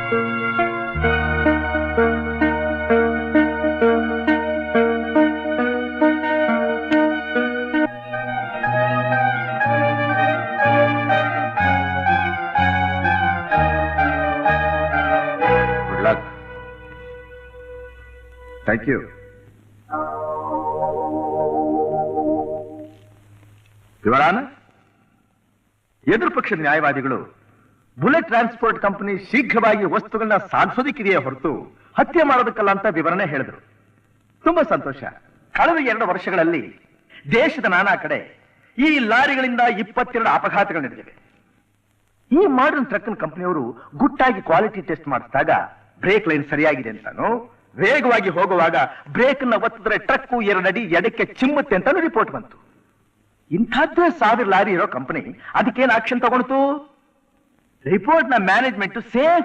Thank you. Your Honor, ಎದುರು ಪಕ್ಷದ ನ್ಯಾಯವಾದಿಗಳು bullet transport company ಶೀಘ್ರವಾಗಿ ವಸ್ತುಗಳನ್ನ ಸಾಗಿಸೋದಕ್ಕಿದೆಯೇ ಹೊರತು ಹತ್ಯೆ ಮಾಡೋದಕ್ಕಲ್ಲ ಅಂತ ವಿವರಣೆ ಹೇಳಿದ್ರು. ತುಂಬಾ ಸಂತೋಷ. ಕಳೆದ 2 ವರ್ಷಗಳಲ್ಲಿ ದೇಶದ ನಾನಾ ಕಡೆ ಈ ಲಾರಿಗಳಿಂದ 22 ಅಪಘಾತಗಳು ನಡೆದಿವೆ. ಈ ಮಾಡರ್ನ್ ಟ್ರಕ್ ಕಂಪನಿಯವರು ಗುಟ್ಟಾಗಿ ಕ್ವಾಲಿಟಿ ಟೆಸ್ಟ್ ಮಾಡಿಸಿದಾಗ ಬ್ರೇಕ್ ಲೈನ್ ಸರಿಯಾಗಿದೆ ಅಂತಾನು, ವೇಗವಾಗಿ ಹೋಗುವಾಗ ಬ್ರೇಕ್ ಅನ್ನ ಒತ್ತಿದ್ರೆ ಟ್ರಕ್ 2 ಅಡಿ ಎಡಕ್ಕೆ ಚಿಮ್ಮುತ್ತೆ ಅಂತ ರಿಪೋರ್ಟ್ ಬಂತು. ಇಂಥದ್ದೇ 1000 ಲಾರಿ ಇರೋ ಕಂಪನಿ ಅದಕ್ಕೇನು ಆಕ್ಷನ್ ತಗೊಂಡು ರಿಪೋರ್ಟ್ ನ ಮ್ಯಾನೇಜ್ಮೆಂಟ್ ಸೇಫ್